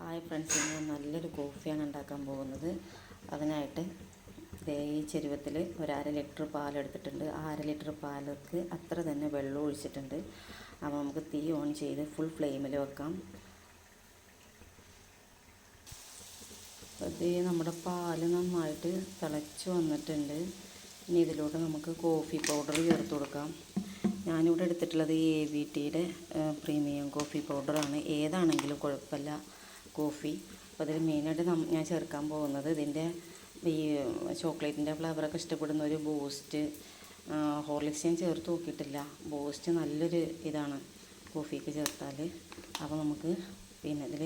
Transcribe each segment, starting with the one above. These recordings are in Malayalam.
ഹായ് ഫ്രണ്ട്സ്, ഞാൻ നല്ലൊരു കോഫിയാണ് ഉണ്ടാക്കാൻ പോകുന്നത്. അതിനായിട്ട് ഈ ചെരുവത്തിൽ ഒരു ലിറ്റർ പാലെടുത്തിട്ടുണ്ട്. ആ ലിറ്റർ പാലേക്ക് അത്ര തന്നെ വെള്ളം ഒഴിച്ചിട്ടുണ്ട്. അപ്പോൾ നമുക്ക് തീ ഓൺ ചെയ്ത് ഫുൾ ഫ്ലെയിമിൽ വെക്കാം. അത് നമ്മുടെ പാല് നന്നായിട്ട് തിളച്ച് വന്നിട്ടുണ്ട്. ഇനി ഇതിലൂടെ നമുക്ക് കോഫി പൗഡർ ചേർത്ത് കൊടുക്കാം. ഞാനിവിടെ എടുത്തിട്ടുള്ളത് AVTയുടെ പ്രീമിയം കോഫി പൗഡറാണ്. ഏതാണെങ്കിലും കുഴപ്പമില്ല കോഫി. അപ്പോൾ അതിൽ മെയിനായിട്ട് ഞാൻ ചേർക്കാൻ പോകുന്നത് ഇതിൻ്റെ ഈ ചോക്ലേറ്റിൻ്റെ ഫ്ലേവറൊക്കെ ഇഷ്ടപ്പെടുന്ന ഒരു ബൂസ്റ്റ്, ഹോർലിക്സ് ഞാൻ ചേർത്ത് നോക്കിയിട്ടില്ല. ബൂസ്റ്റ് നല്ലൊരു ഇതാണ് കോഫിക്ക് ചേർത്താൽ. അപ്പോൾ നമുക്ക് പിന്നെ ഇതിൽ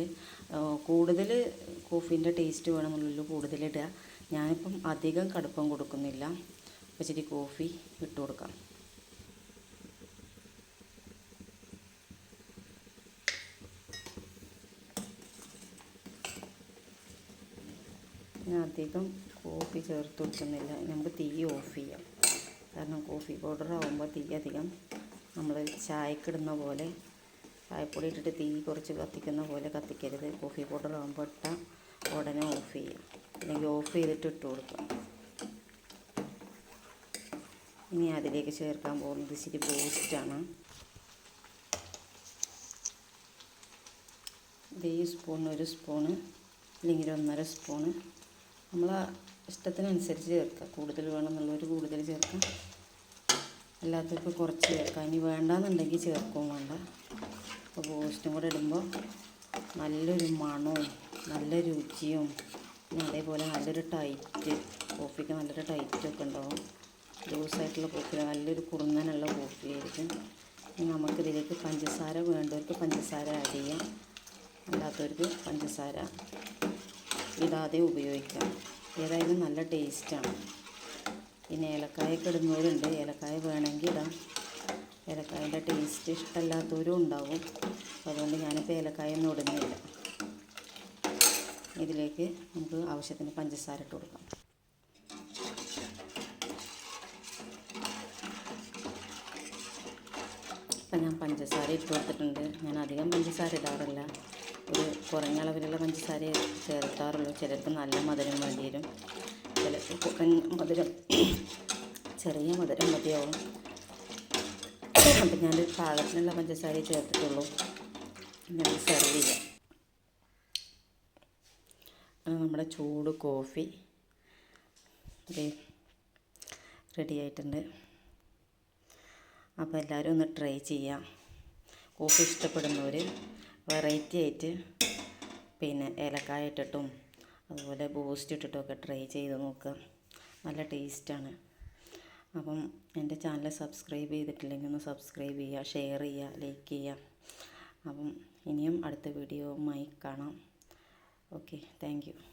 കൂടുതൽ കോഫീൻ്റെ ടേസ്റ്റ് വേണമെന്നുള്ളൂ കൂടുതലിടുക. ഞാനിപ്പം അധികം കടുപ്പം കൊടുക്കുന്നില്ല. അപ്പോൾ ഇച്ചിരി കോഫി ഇട്ട് കൊടുക്കാം. ഞാൻ അധികം കോഫി ചേർത്ത് കൊടുക്കുന്നില്ല. നമുക്ക് തീ ഓഫ് ചെയ്യാം. കാരണം കോഫി പൗഡർ ആകുമ്പോൾ തീ അധികം നമ്മൾ ചായക്കിടുന്ന പോലെ, ചായപ്പൊടി ഇട്ടിട്ട് തീ കുറച്ച് കത്തിക്കുന്ന പോലെ കത്തിക്കരുത്. കോഫി പൗഡർ ആകുമ്പോൾ ഇട്ടാൽ ഉടനെ ഓഫ് ചെയ്യാം, അല്ലെങ്കിൽ ഓഫ് ചെയ്തിട്ട് ഇട്ട് കൊടുക്കാം. ഇനി അതിലേക്ക് ചേർക്കാൻ പോകുന്നത് ഇച്ചിരി ബൂസ്റ്റാണ്. ഇത് ഈ സ്പൂണിന് ഒരു സ്പൂണ് അല്ലെങ്കിൽ 1.5 സ്പൂണ് നമ്മളെ ഇഷ്ടത്തിനനുസരിച്ച് ചേർക്കുക. കൂടുതൽ വേണമെന്നുള്ളവർ കൂടുതൽ ചേർക്കാം, അല്ലാത്തവർക്ക് കുറച്ച് ചേർക്കാം. ഇനി വേണ്ടാന്നുണ്ടെങ്കിൽ ചേർക്കുകയും വേണ്ട. അപ്പോൾ ബൂസ്റ്റും കൂടെ ഇടുമ്പോൾ നല്ലൊരു മണവും നല്ല രുചിയും, പിന്നെ അതേപോലെ നല്ലൊരു ടൈറ്റ്, കോഫിക്ക് നല്ലൊരു ടൈറ്റൊക്കെ ഉണ്ടാവും. ലൂസായിട്ടുള്ള കോഫി നല്ലൊരു കുറുന്നനുള്ള കോഫി ആയിരിക്കും. ഇനി നമുക്കിതിലേക്ക് പഞ്ചസാര വേണ്ടവർക്ക് പഞ്ചസാര ആഡ് ചെയ്യാം, അല്ലാത്തവർക്ക് പഞ്ചസാര ഇടാതെ ഉപയോഗിക്കാം. ഏതായാലും നല്ല ടേസ്റ്റാണ്. പിന്നെ ഏലക്കായൊക്കെ ഇടുന്നവരുണ്ട്, ഏലക്കായ വേണമെങ്കിൽ ഇടാം. ഏലക്കായൻ്റെ ടേസ്റ്റ് ഇഷ്ടമല്ലാത്തവരും ഉണ്ടാവും. അതുകൊണ്ട് ഞാനിപ്പോൾ ഏലക്കായൊന്നും ഇടുന്നില്ല. ഇതിലേക്ക് നമുക്ക് ആവശ്യത്തിന് പഞ്ചസാര ഇട്ട് കൊടുക്കാം. ഇപ്പം ഞാൻ പഞ്ചസാര ഇട്ട് കൊടുത്തിട്ടുണ്ട്. ഞാൻ അധികം പഞ്ചസാര ഇടാറില്ല, ഒരു കുറഞ്ഞ അളവിലുള്ള പഞ്ചസാര ചേർക്കാറുള്ളൂ. ചിലർക്ക് നല്ല മധുരം വേണ്ടി വരും, ചിലർക്ക് കുറഞ്ഞ മധുരം, ചെറിയ മധുരം മതിയാവും. അപ്പം ഞാനൊരു പാകത്തിനുള്ള പഞ്ചസാര ചേർത്തിട്ടുള്ളൂ. പിന്നെ അത് സെർവ് ചെയ്യാം. നമ്മുടെ ചൂട് കോഫി റെഡി ആയിട്ടുണ്ട്. അപ്പോൾ എല്ലാവരും ഒന്ന് ട്രൈ ചെയ്യാം. കോഫി ഇഷ്ടപ്പെടുന്നവർ വെറൈറ്റി ആയിട്ട് പിന്നെ ഏലക്കായ ഇട്ടിട്ടും അതുപോലെ ബൂസ്റ്റ് ഇട്ടിട്ടുമൊക്കെ ട്രൈ ചെയ്ത് നോക്കുക. നല്ല ടേസ്റ്റാണ്. അപ്പം എൻ്റെ ചാനൽ സബ്സ്ക്രൈബ് ചെയ്തിട്ടില്ലെങ്കിൽ ഒന്ന് സബ്സ്ക്രൈബ് ചെയ്യുക, ഷെയർ ചെയ്യുക, ലൈക്ക് ചെയ്യുക. അപ്പം ഇനിയും അടുത്ത വീഡിയോയുമായി കാണാം. Okay, thank you.